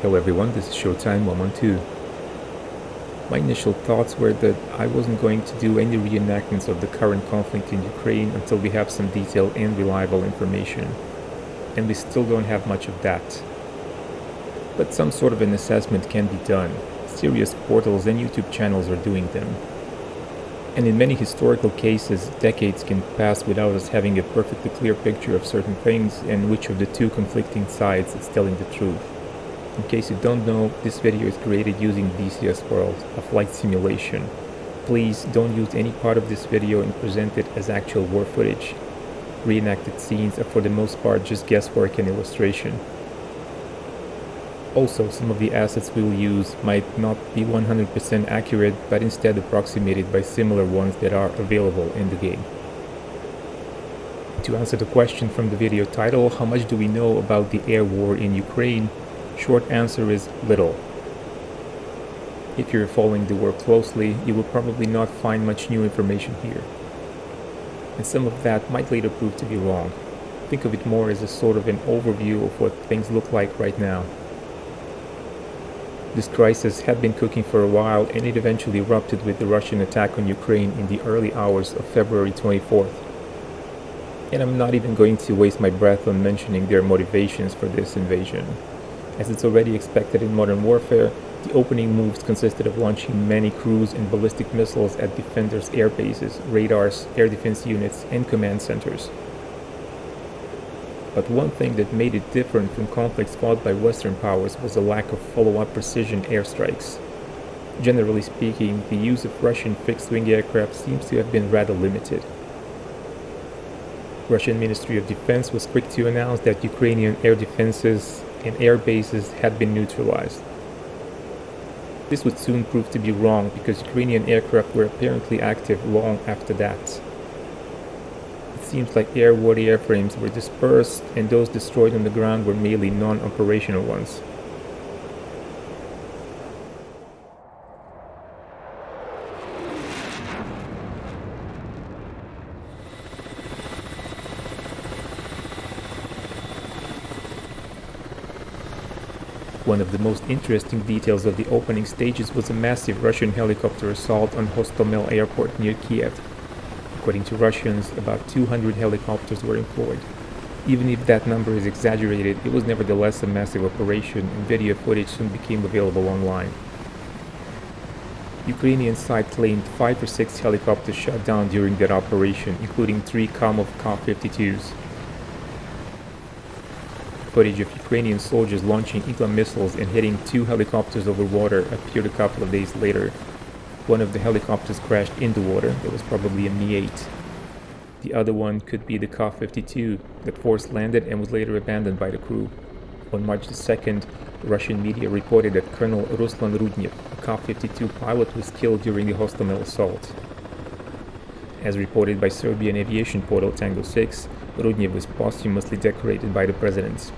Hello everyone, this is Showtime 112. My initial thoughts were that I wasn't going to do any reenactments of the current conflict in Ukraine until we have some detailed and reliable information. And we still don't have much of that. But some sort of an assessment can be done. Serious portals and YouTube channels are doing them. And in many historical cases, decades can pass without us having a perfectly clear picture of certain things and which of the two conflicting sides is telling the truth. In case you don't know, this video is created using DCS World, a flight simulation. Please don't use any part of this video and present it as actual war footage. Reenacted scenes are for the most part just guesswork and illustration. Also, some of the assets we will use might not be 100% accurate, but instead approximated by similar ones that are available in the game. To answer the question from the video title, how much do we know about the air war in Ukraine? Short answer is little. If you're following the war closely, you will probably not find much new information here. And some of that might later prove to be wrong. Think of it more as a sort of an overview of what things look like right now. This crisis had been cooking for a while, and it eventually erupted with the Russian attack on Ukraine in the early hours of February 24th. And I'm not even going to waste my breath on mentioning their motivations for this invasion. As it's already expected in modern warfare, the opening moves consisted of launching many cruise and ballistic missiles at defenders' air bases, radars, air defense units, and command centers. But one thing that made it different from conflicts fought by Western powers was a lack of follow-up precision airstrikes. Generally speaking, the use of Russian fixed-wing aircraft seems to have been rather limited. Russian Ministry of Defense was quick to announce that Ukrainian air defenses and air bases had been neutralized. This would soon prove to be wrong because Ukrainian aircraft were apparently active long after that. It seems like airworthy airframes were dispersed, and those destroyed on the ground were mainly non-operational ones. One of the most interesting details of the opening stages was a massive Russian helicopter assault on Hostomel airport near Kiev. According to Russians, about 200 helicopters were employed. Even if that number is exaggerated, it was nevertheless a massive operation, and video footage soon became available online. Ukrainian side claimed 5 or 6 helicopters shot down during that operation, including 3 Kamov Ka-52s. Footage of Ukrainian soldiers launching Igla missiles and hitting 2 helicopters over water appeared a couple of days later. One of the helicopters crashed in the water. It was probably a Mi-8. The other one could be the Ka-52 that force landed and was later abandoned by the crew. On March the 2nd, Russian media reported that Colonel Ruslan Rudnev, a Ka-52 pilot, was killed during the Hostomel assault. As reported by Serbian aviation portal Tango 6, Rudnev was posthumously decorated by the president.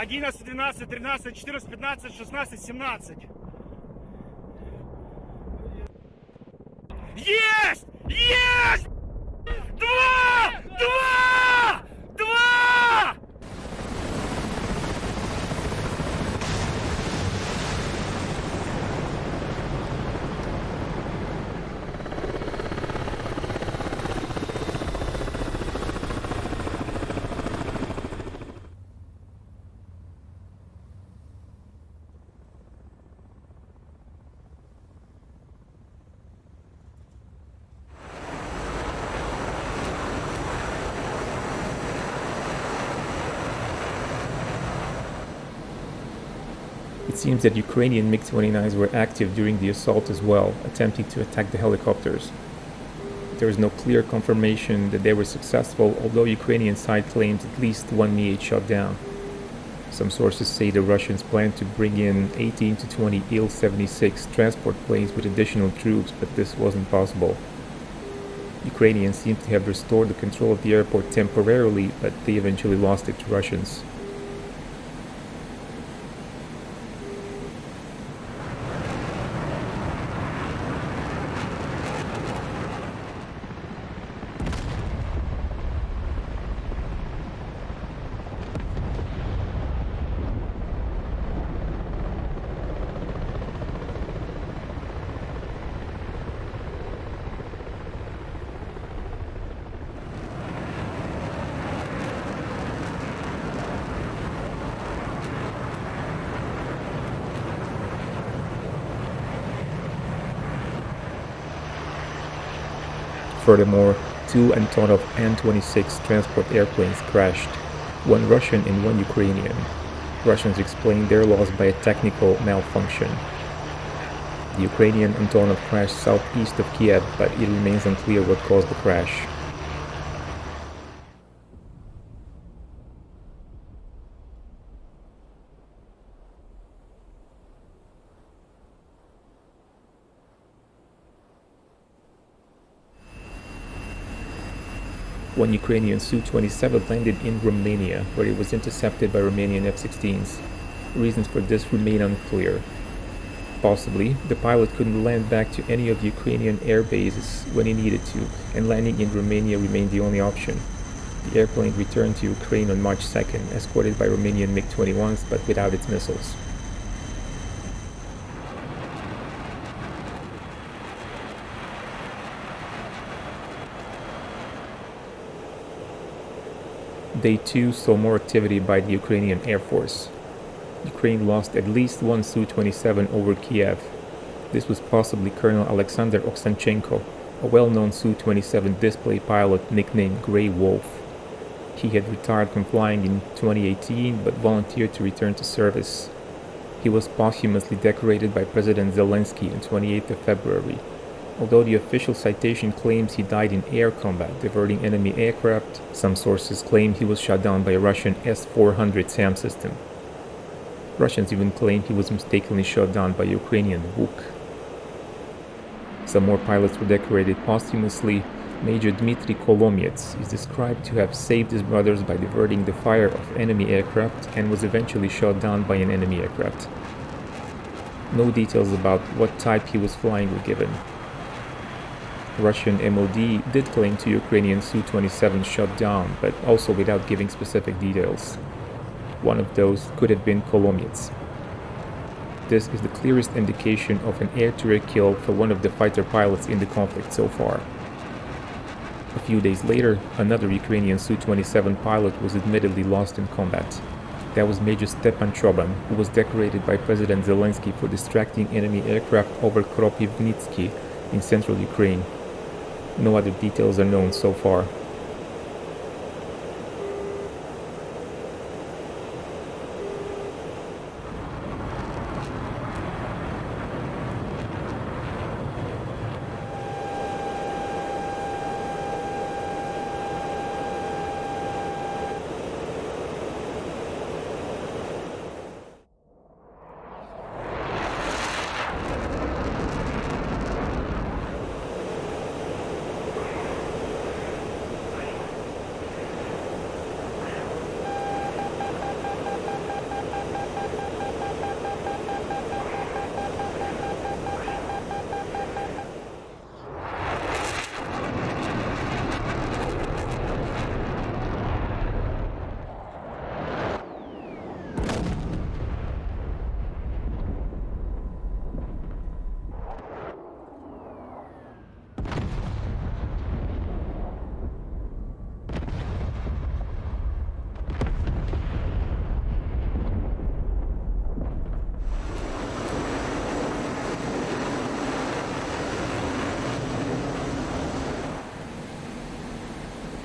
Одиннадцать, 12, 13, 14, 15, 16, 17. Есть! Есть! Два! Два! Два! It seems that Ukrainian MiG-29s were active during the assault as well, attempting to attack the helicopters. There is no clear confirmation that they were successful, although Ukrainian side claims at least one Mi-8 shot down. Some sources say the Russians planned to bring in 18 to 20 Il-76 transport planes with additional troops, but this wasn't possible. Ukrainians seem to have restored the control of the airport temporarily, but they eventually lost it to Russians. Furthermore, two Antonov An-26 transport airplanes crashed, one Russian and one Ukrainian. Russians explained their loss by a technical malfunction. The Ukrainian Antonov crashed southeast of Kiev, but it remains unclear what caused the crash. One Ukrainian Su-27 landed in Romania, where it was intercepted by Romanian F-16s. Reasons for this remain unclear. Possibly, the pilot couldn't land back to any of the Ukrainian air bases when he needed to, and landing in Romania remained the only option. The airplane returned to Ukraine on March 2nd, escorted by Romanian MiG-21s, but without its missiles. Day 2 saw more activity by the Ukrainian Air Force. Ukraine lost at least one Su-27 over Kiev. This was possibly Colonel Alexander Oksanchenko, a well-known Su-27 display pilot nicknamed Grey Wolf. He had retired from flying in 2018 but volunteered to return to service. He was posthumously decorated by President Zelensky on 28th of February. Although the official citation claims he died in air combat diverting enemy aircraft, some sources claim he was shot down by a Russian S-400 SAM system. Russians even claim he was mistakenly shot down by Ukrainian Buk. Some more pilots were decorated posthumously. Major Dmitry Kolomyets is described to have saved his brothers by diverting the fire of enemy aircraft and was eventually shot down by an enemy aircraft. No details about what type he was flying were given. Russian MOD did claim two Ukrainian Su-27 shot down, but also without giving specific details. One of those could have been Kolomyets. This is the clearest indication of an air-to-air kill for one of the fighter pilots in the conflict so far. A few days later, another Ukrainian Su-27 pilot was admittedly lost in combat. That was Major Stepan Choban, who was decorated by President Zelensky for distracting enemy aircraft over Kropivnitsky in central Ukraine. No other details are known so far.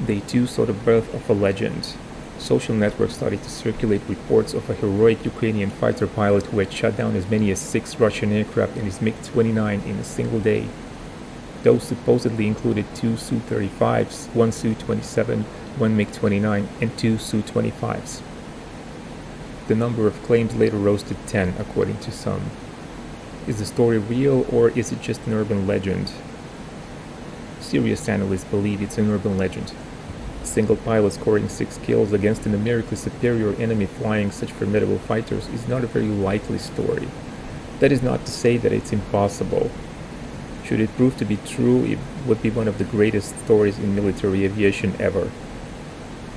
Day 2 saw the birth of a legend. Social networks started to circulate reports of a heroic Ukrainian fighter pilot who had shot down as many as 6 Russian aircraft in his MiG-29 in a single day. Those supposedly included 2 Su-35s, 1 Su-27, 1 MiG-29, and 2 Su-25s. The number of claims later rose to 10, according to some. Is the story real, or is it just an urban legend? Serious analysts believe it's an urban legend. A single pilot scoring 6 kills against an numerically superior enemy flying such formidable fighters is not a very likely story. That is not to say that it's impossible. Should it prove to be true, it would be one of the greatest stories in military aviation ever.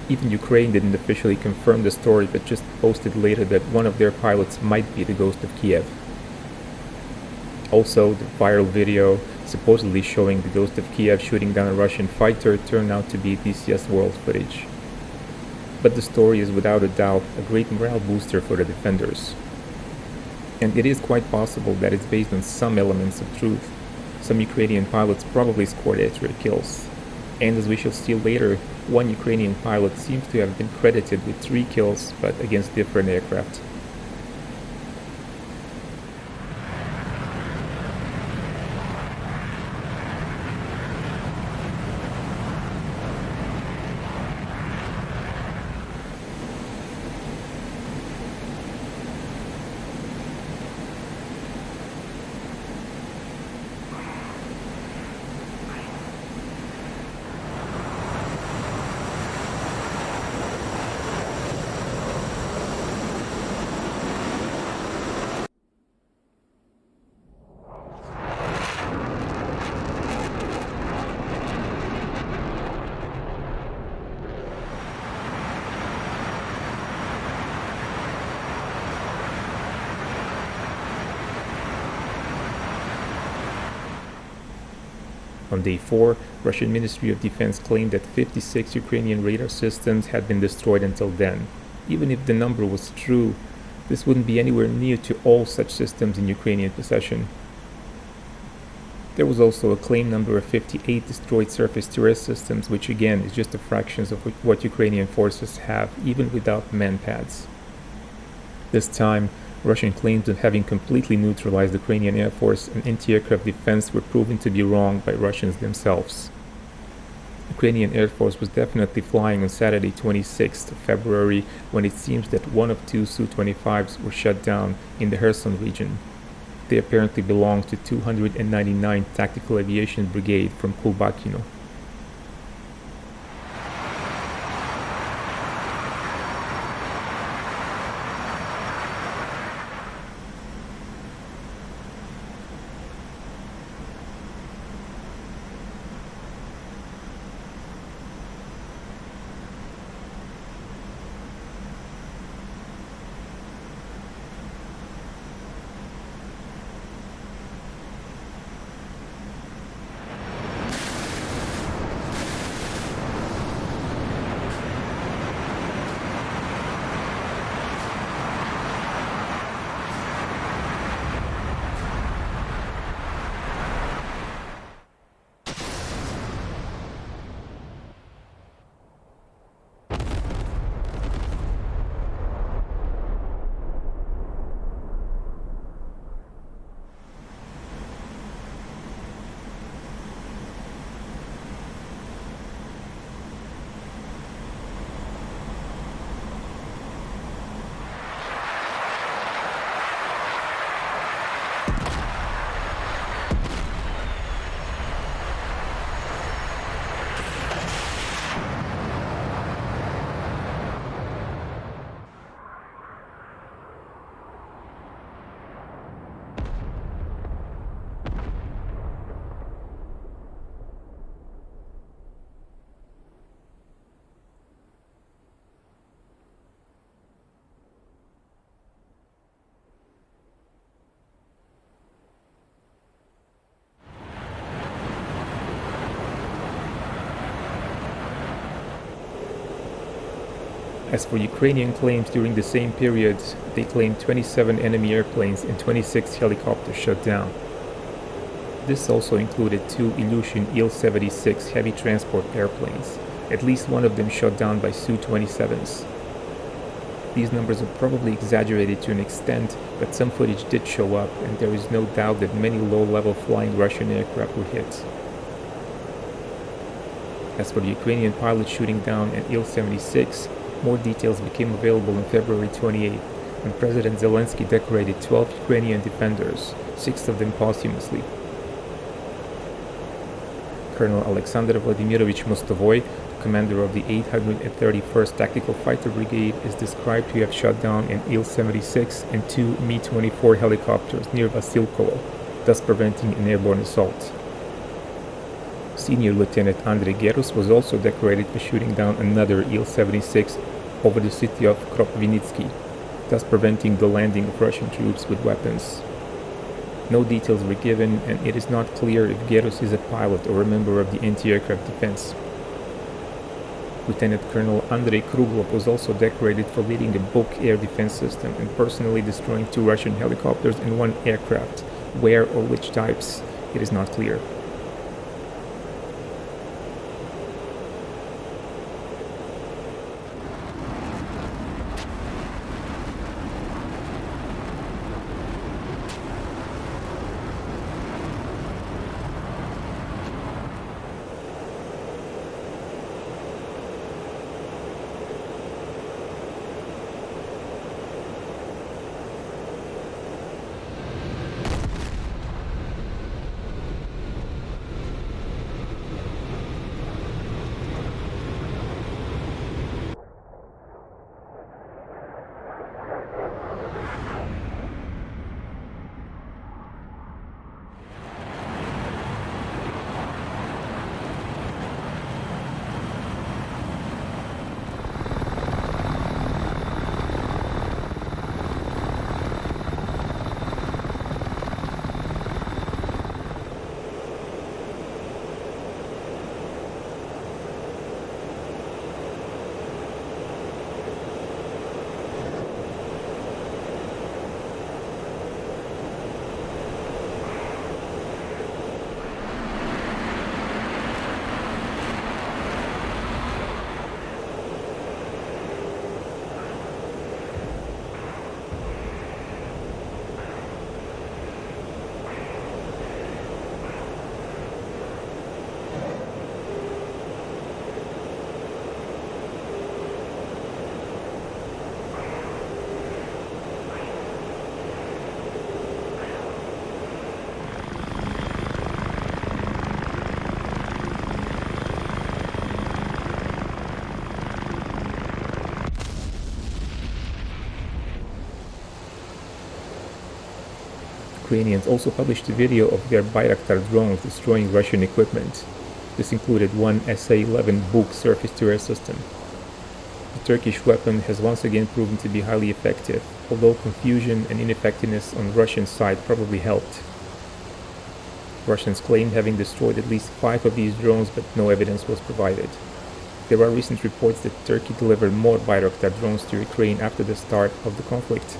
Even Ukraine didn't officially confirm the story, but just posted later that one of their pilots might be the Ghost of Kiev. Also, the viral video supposedly showing the Ghost of Kiev shooting down a Russian fighter turned out to be DCS World footage. But the story is without a doubt a great morale booster for the defenders. And it is quite possible that it's based on some elements of truth. Some Ukrainian pilots probably scored extra kills. And as we shall see later, one Ukrainian pilot seems to have been credited with 3 kills, but against different aircraft. On day 4, Russian Ministry of Defense claimed that 56 Ukrainian radar systems had been destroyed until then. Even if the number was true, this wouldn't be anywhere near to all such systems in Ukrainian possession. There was also a claim number of 58 destroyed surface-to-air systems, which again is just a fraction of what Ukrainian forces have, even without manpads. This time, Russian claims of having completely neutralized the Ukrainian Air Force and anti-aircraft defense were proven to be wrong by Russians themselves. Ukrainian Air Force was definitely flying on Saturday 26th of February when it seems that one of 2 Su-25s were shot down in the Kherson region. They apparently belonged to 299th Tactical Aviation Brigade from Kulbakino. As for Ukrainian claims during the same period, they claimed 27 enemy airplanes and 26 helicopters shot down. This also included 2 Ilyushin Il-76 heavy transport airplanes, at least one of them shot down by Su-27s. These numbers are probably exaggerated to an extent, but some footage did show up, and there is no doubt that many low-level flying Russian aircraft were hit. As for the Ukrainian pilot shooting down an Il-76, more details became available on February 28, when President Zelensky decorated 12 Ukrainian defenders, 6 of them posthumously. Colonel Alexander Vladimirovich Mostovoy, commander of the 831st Tactical Fighter Brigade, is described to have shot down an Il-76 and 2 Mi-24 helicopters near Vasilkovo, thus preventing an airborne assault. Senior Lieutenant Andrei Gerus was also decorated for shooting down another Il-76 over the city of Kropyvnytsky, thus preventing the landing of Russian troops with weapons. No details were given, and it is not clear if Gerus is a pilot or a member of the anti-aircraft defense. Lieutenant Colonel Andrei Kruglov was also decorated for leading the Buk air defense system and personally destroying 2 Russian helicopters and 1 aircraft. Where or which types, it is not clear. Ukrainians also published a video of their Bayraktar drones destroying Russian equipment. This included one SA-11 Buk surface-to-air system. The Turkish weapon has once again proven to be highly effective, although confusion and ineffectiveness on Russian side probably helped. Russians claim having destroyed at least 5 of these drones, but no evidence was provided. There are recent reports that Turkey delivered more Bayraktar drones to Ukraine after the start of the conflict.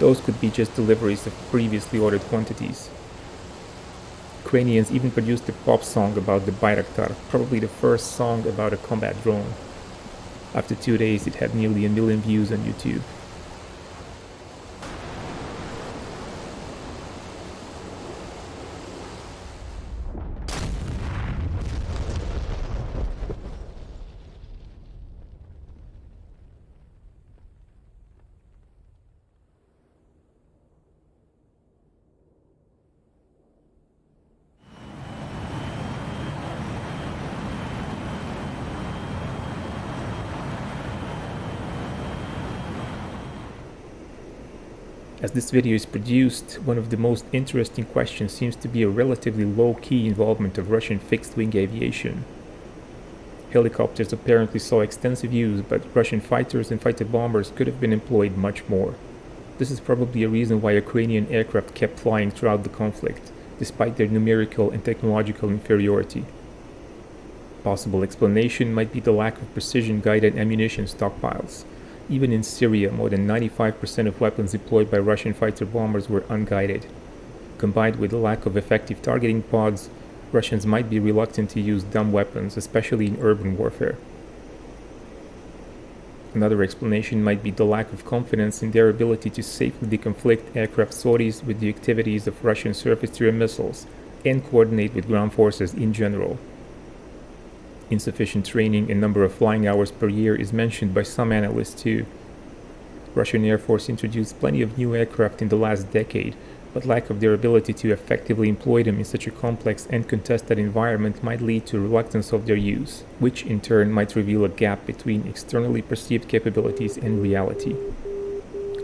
Those could be just deliveries of previously ordered quantities. Ukrainians even produced a pop song about the Bayraktar, probably the first song about a combat drone. After 2 days, it had nearly 1 million views on YouTube. As this video is produced, one of the most interesting questions seems to be a relatively low-key involvement of Russian fixed-wing aviation. Helicopters apparently saw extensive use, but Russian fighters and fighter bombers could have been employed much more. This is probably a reason why Ukrainian aircraft kept flying throughout the conflict, despite their numerical and technological inferiority. Possible explanation might be the lack of precision-guided ammunition stockpiles. Even in Syria, more than 95% of weapons deployed by Russian fighter bombers were unguided. Combined with the lack of effective targeting pods, Russians might be reluctant to use dumb weapons, especially in urban warfare. Another explanation might be the lack of confidence in their ability to safely deconflict aircraft sorties with the activities of Russian surface-to-air missiles and coordinate with ground forces in general. Insufficient training and number of flying hours per year is mentioned by some analysts too. Russian Air Force introduced plenty of new aircraft in the last decade, but lack of their ability to effectively employ them in such a complex and contested environment might lead to reluctance of their use, which in turn might reveal a gap between externally perceived capabilities and reality.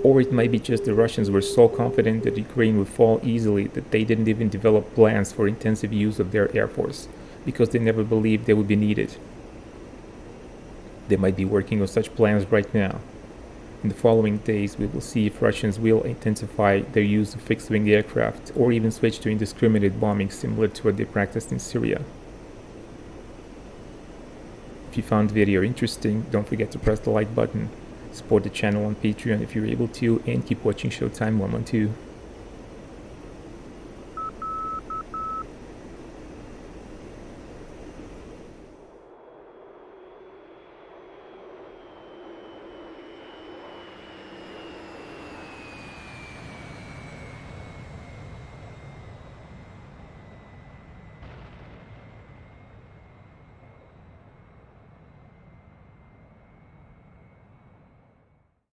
Or it might be just the Russians were so confident that Ukraine would fall easily that they didn't even develop plans for intensive use of their air force, because they never believed they would be needed. They might be working on such plans right now. In the following days, we will see if Russians will intensify their use of fixed-wing aircraft or even switch to indiscriminate bombing similar to what they practiced in Syria. If you found the video interesting, don't forget to press the like button, support the channel on Patreon if you're able to, and keep watching Showtime 112.